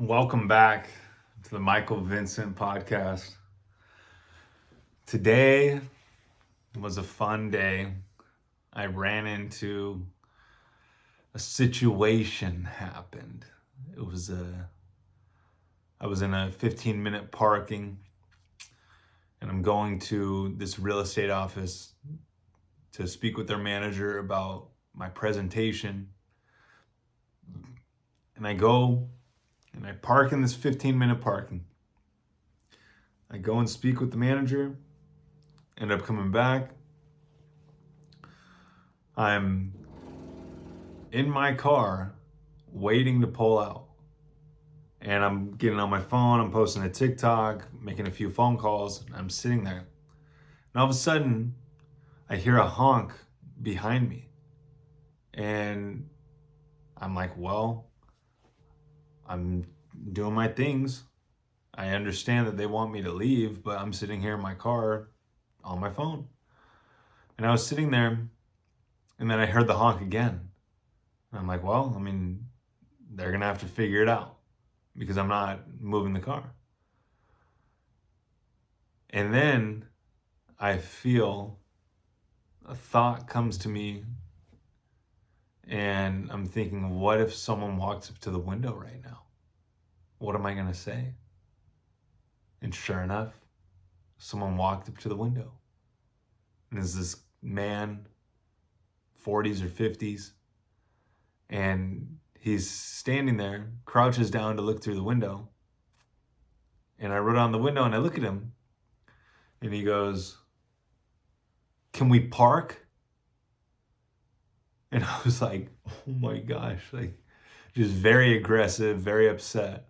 Welcome back to the Vincent podcast. Today was a fun day. I ran into a situation happened. I was in a 15-minute parking and I'm going to this real estate office to speak with their manager about my presentation. And I go and I park in this 15-minute parking. I go and speak with the manager, end up coming back. I'm in my car waiting to pull out. And I'm getting on my phone, I'm posting a TikTok, making a few phone calls. I'm sitting there. And all of a sudden, I hear a honk behind me. And I'm like, well, I'm doing my things. I understand that they want me to leave, but I'm sitting here in my car on my phone. And I was sitting there, and then I heard the honk again. And I'm like, well, they're going to have to figure it out because I'm not moving the car. And then I feel a thought comes to me, and I'm thinking, what if someone walks up to the window right now? What am I going to say? And sure enough, someone walked up to the window. And there's this man, 40s or 50s, and he's standing there, crouches down to look through the window. And I roll down the window and I look at him, and he goes, "Can we park?" And I was like, oh my gosh, just very aggressive, very upset.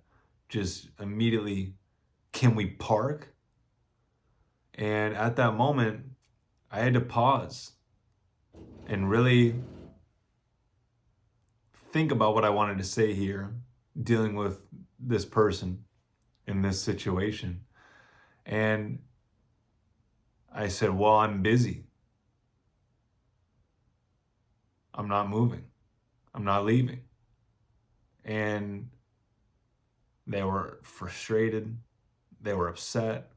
Just immediately, "Can we park?" And at that moment, I had to pause and really think about what I wanted to say here, dealing with this person in this situation. And I said, well, I'm busy. I'm not moving. I'm not leaving. And they were frustrated. They were upset.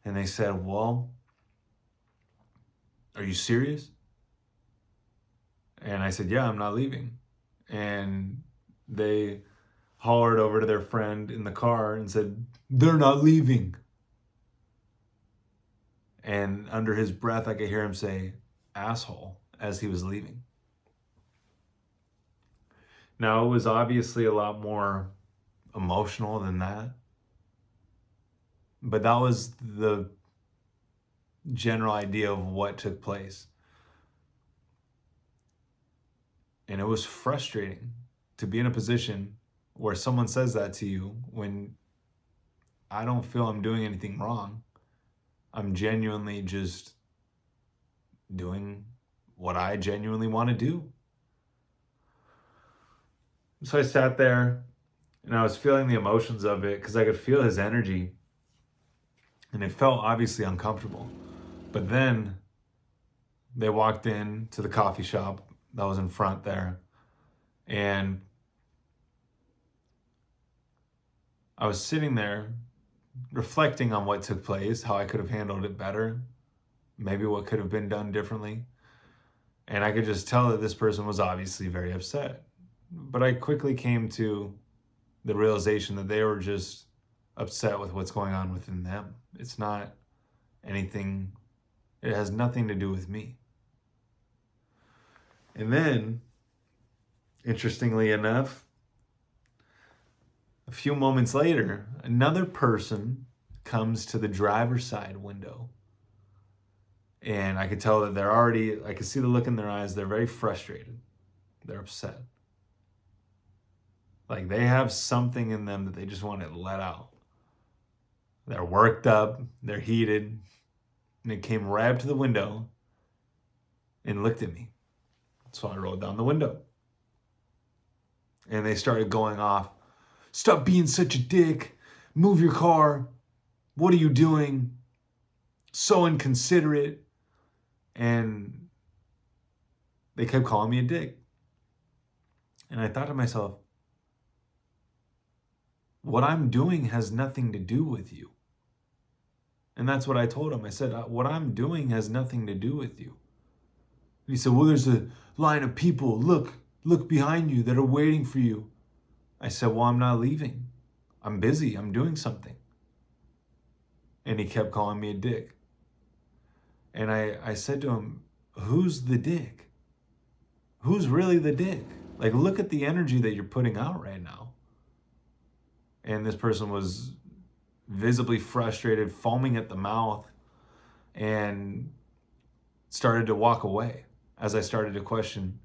And they said, well, are you serious? And I said, yeah, I'm not leaving. And they hollered over to their friend in the car and said, they're not leaving. And under his breath, I could hear him say, asshole, as he was leaving. Now, it was obviously a lot more emotional than that. But that was the general idea of what took place. And it was frustrating to be in a position where someone says that to you when I don't feel I'm doing anything wrong. I'm genuinely just doing what I genuinely want to do. So I sat there and I was feeling the emotions of it because I could feel his energy. And it felt obviously uncomfortable. But then they walked in to the coffee shop that was in front there. And I was sitting there reflecting on what took place, how I could have handled it better, maybe what could have been done differently. And I could just tell that this person was obviously very upset. But I quickly came to the realization that they were just upset with what's going on within them. It's not anything, it has nothing to do with me. And then, interestingly enough, a few moments later, another person comes to the driver's side window. And I could tell that I could see the look in their eyes. They're very frustrated. They're upset. Like they have something in them that they just want to let out. They're worked up, they're heated. And they came right up to the window and looked at me. So I rolled down the window. And they started going off. Stop being such a dick. Move your car. What are you doing? So inconsiderate. And they kept calling me a dick. And I thought to myself, what I'm doing has nothing to do with you. And that's what I told him. I said, what I'm doing has nothing to do with you. And he said, well, there's a line of people. Look behind you that are waiting for you. I said, well, I'm not leaving. I'm busy. I'm doing something. And he kept calling me a dick. And I said to him, who's the dick? Who's really the dick? Like, look at the energy that you're putting out right now. And this person was visibly frustrated, foaming at the mouth, and started to walk away as I started to question,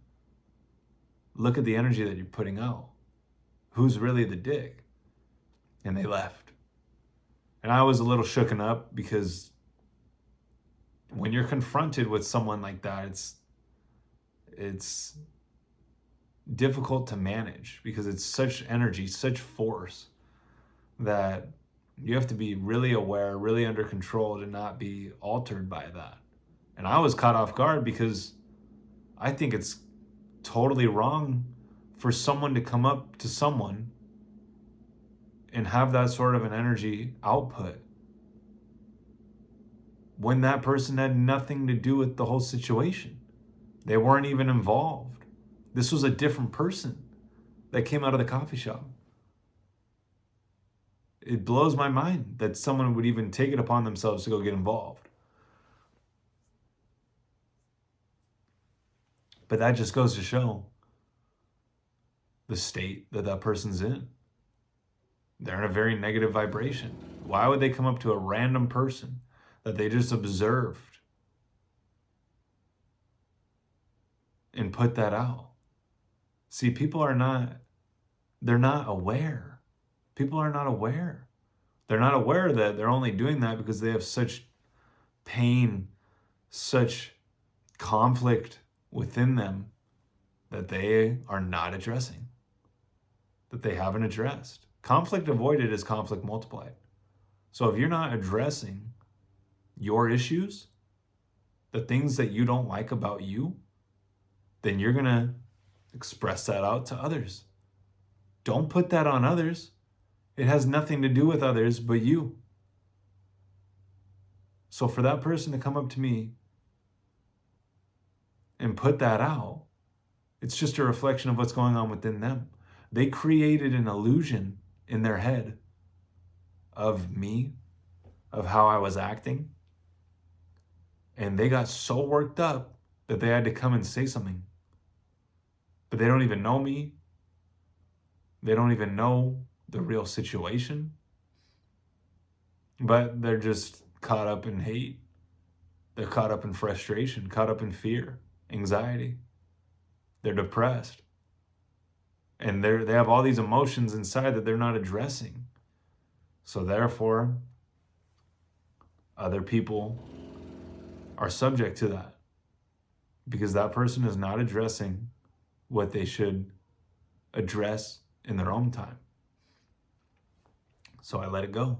look at the energy that you're putting out. Who's really the dick? And they left. And I was a little shooken up because when you're confronted with someone like that, it's difficult to manage because it's such energy, such force that you have to be really aware, really under control to not be altered by that. And I was caught off guard because I think it's totally wrong for someone to come up to someone and have that sort of an energy output when that person had nothing to do with the whole situation. They weren't even involved. This was a different person that came out of the coffee shop. It blows my mind that someone would even take it upon themselves to go get involved. But that just goes to show the state that that person's in. They're in a very negative vibration. Why would they come up to a random person that they just observed and put that out? See, they're not aware. People are not aware. They're not aware that they're only doing that because they have such pain, such conflict within them that they are not addressing, that they haven't addressed. Conflict avoided is conflict multiplied. So if you're not addressing your issues, the things that you don't like about you, then you're going to express that out to others. Don't put that on others. It has nothing to do with others but you. So for that person to come up to me and put that out, it's just a reflection of what's going on within them. They created an illusion in their head of me, of how I was acting. And they got so worked up that they had to come and say something. But they don't even know me. They don't even know the real situation. But they're just caught up in hate. They're caught up in frustration, caught up in fear, anxiety. They're depressed. And they have all these emotions inside that they're not addressing. So therefore, other people are subject to that because that person is not addressing what they should address in their own time. So I let it go.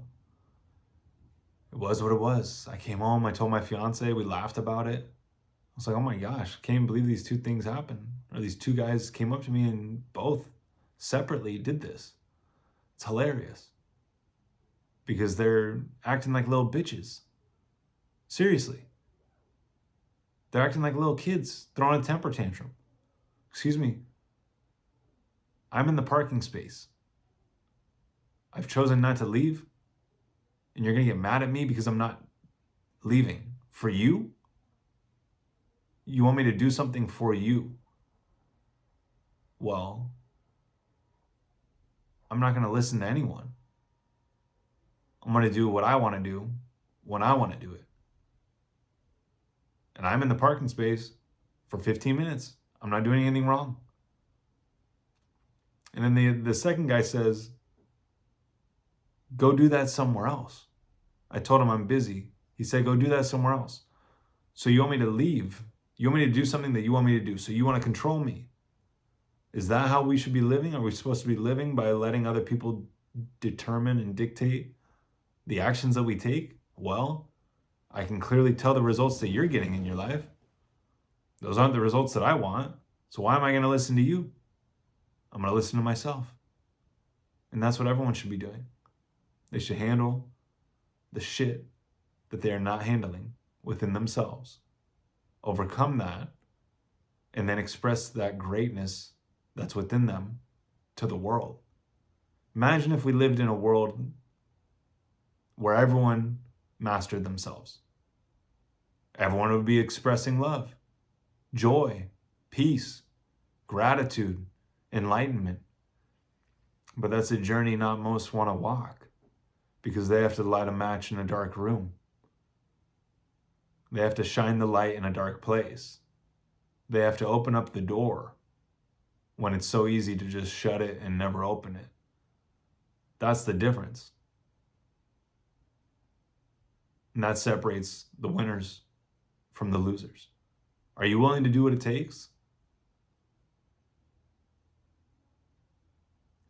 It was what it was. I came home, I told my fiance, we laughed about it. I was like, oh my gosh, I can't believe these two things happened. Or these two guys came up to me and both separately did this. It's hilarious. Because they're acting like little bitches. Seriously. They're acting like little kids throwing a temper tantrum. Excuse me. I'm in the parking space. I've chosen not to leave. And you're going to get mad at me because I'm not leaving. For you? You want me to do something for you? Well, I'm not going to listen to anyone. I'm going to do what I want to do when I want to do it. And I'm in the parking space for 15 minutes. I'm not doing anything wrong. And then the second guy says, go do that somewhere else. I told him I'm busy. He said, go do that somewhere else. So you want me to leave? You want me to do something that you want me to do? So you want to control me? Is that how we should be living? Are we supposed to be living by letting other people determine and dictate the actions that we take? Well, I can clearly tell the results that you're getting in your life. Those aren't the results that I want. So why am I going to listen to you? I'm going to listen to myself. And that's what everyone should be doing. They should handle the shit that they are not handling within themselves, overcome that, and then express that greatness that's within them to the world. Imagine if we lived in a world where everyone mastered themselves. Everyone would be expressing love, joy, peace, gratitude, enlightenment. But that's a journey not most want to walk, because they have to light a match in a dark room. They have to shine the light in a dark place. They have to open up the door when it's so easy to just shut it and never open it. That's the difference. And that separates the winners from the losers. Are you willing to do what it takes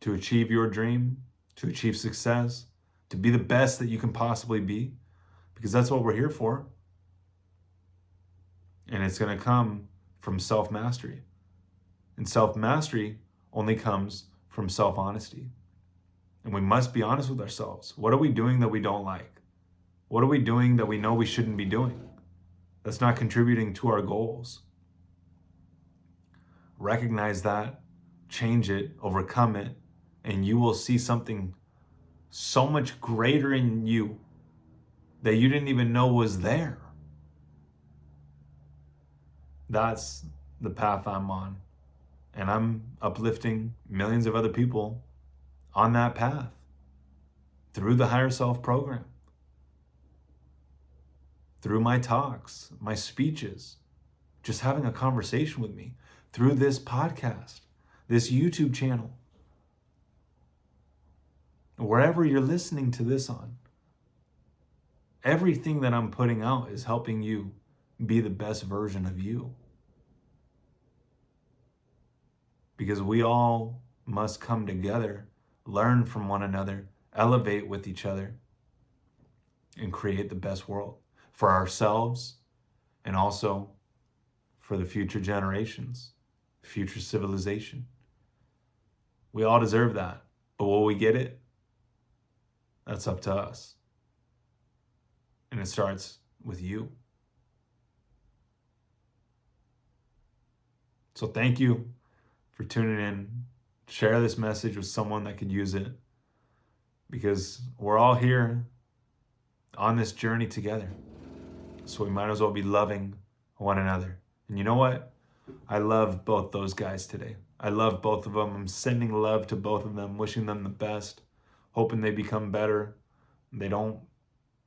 to achieve your dream, to achieve success, to be the best that you can possibly be? Because that's what we're here for. And it's going to come from self-mastery. And self-mastery only comes from self-honesty. And we must be honest with ourselves. What are we doing that we don't like? What are we doing that we know we shouldn't be doing? That's not contributing to our goals. Recognize that, change it, overcome it, and you will see something so much greater in you that you didn't even know was there. That's the path I'm on. And I'm uplifting millions of other people on that path through the Higher Self program, through my talks, my speeches, just having a conversation with me, through this podcast, this YouTube channel, wherever you're listening to this on. Everything that I'm putting out is helping you be the best version of you. Because we all must come together, learn from one another, elevate with each other, and create the best world for ourselves and also for the future generations, future civilization. We all deserve that. But will we get it? That's up to us. And it starts with you. So thank you for tuning in. Share this message with someone that could use it, because we're all here on this journey together. So we might as well be loving one another. And you know what? I love both those guys today. I love both of them. I'm sending love to both of them, wishing them the best, hoping they become better. They don't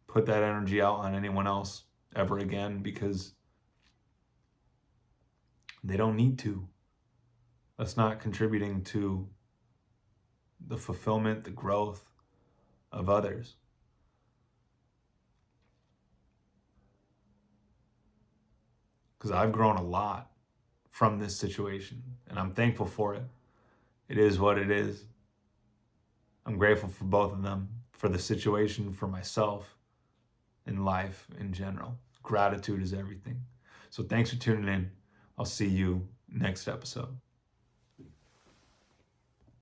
put that energy out on anyone else ever again, because they don't need to. That's not contributing to the fulfillment, the growth of others. Because I've grown a lot from this situation, and I'm thankful for it. It is what it is. I'm grateful for both of them, for the situation, for myself, and life in general. Gratitude is everything. So thanks for tuning in. I'll see you next episode.